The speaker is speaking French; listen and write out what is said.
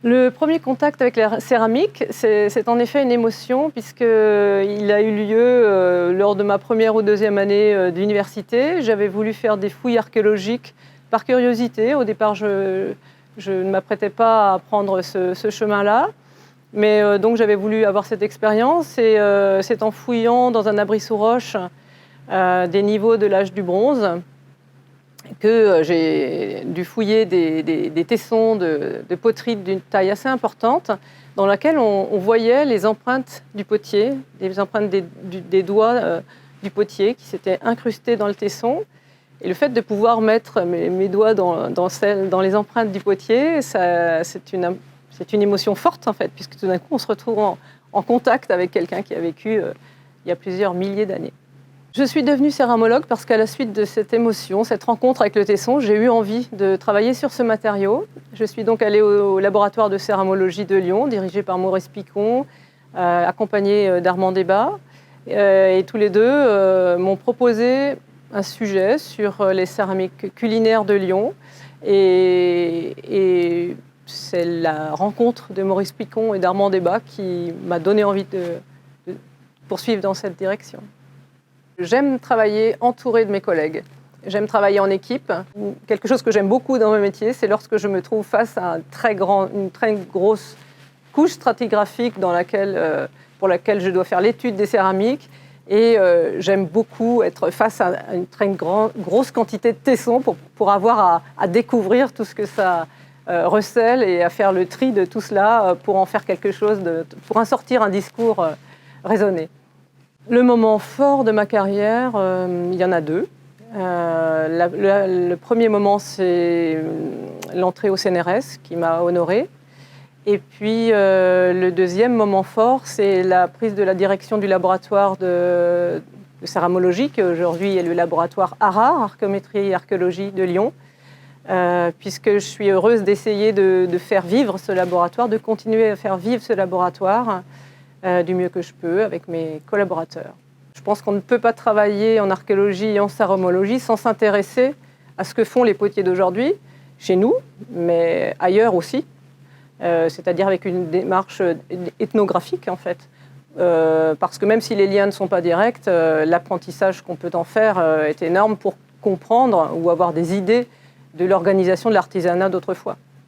Le premier contact avec la céramique, c'est en effet une émotion puisqu'il a eu lieu lors de ma première ou deuxième année d'université. J'avais voulu faire des fouilles archéologiques par curiosité. Au départ, je ne m'apprêtais pas à prendre ce chemin-là. Mais donc j'avais voulu avoir cette expérience et c'est en fouillant dans un abri sous roche des niveaux de l'âge du bronze que j'ai dû fouiller des tessons de poterie d'une taille assez importante dans laquelle on voyait les empreintes du potier, les empreintes des doigts du potier qui s'étaient incrustés dans le tesson. Et le fait de pouvoir mettre mes doigts dans les empreintes du potier, c'est une émotion forte en fait, puisque tout d'un coup on se retrouve en contact avec quelqu'un qui a vécu il y a plusieurs milliers d'années. Je suis devenue céramologue parce qu'à la suite de cette émotion, cette rencontre avec le tesson, j'ai eu envie de travailler sur ce matériau. Je suis donc allée au laboratoire de céramologie de Lyon, dirigé par Maurice Picon, accompagné d'Armand Desbas. Et tous les deux m'ont proposé un sujet sur les céramiques culinaires de Lyon. Et c'est la rencontre de Maurice Picon et d'Armand Desbas qui m'a donné envie de poursuivre dans cette direction. J'aime travailler entourée de mes collègues. J'aime travailler en équipe. Quelque chose que j'aime beaucoup dans mon métier, c'est lorsque je me trouve face à une très grosse couche stratigraphique pour laquelle je dois faire l'étude des céramiques. Et j'aime beaucoup être face à une très grosse quantité de tessons pour avoir à découvrir tout ce que ça recèle et à faire le tri de tout cela pour en faire quelque chose, pour en sortir un discours raisonné. Le moment fort de ma carrière, il y en a deux. Le premier moment, c'est l'entrée au CNRS qui m'a honorée. Et puis le deuxième moment fort, c'est la prise de la direction du laboratoire de céramologie, qui aujourd'hui est le laboratoire ARA, Archéométrie et Archéologie de Lyon, puisque je suis heureuse d'essayer de faire vivre ce laboratoire, de continuer à faire vivre ce laboratoire du mieux que je peux avec mes collaborateurs. Je pense qu'on ne peut pas travailler en archéologie et en céramologie sans s'intéresser à ce que font les potiers d'aujourd'hui, chez nous, mais ailleurs aussi, c'est-à-dire avec une démarche ethnographique en fait. Parce que même si les liens ne sont pas directs, l'apprentissage qu'on peut en faire est énorme pour comprendre ou avoir des idées de l'organisation de l'artisanat d'autrefois.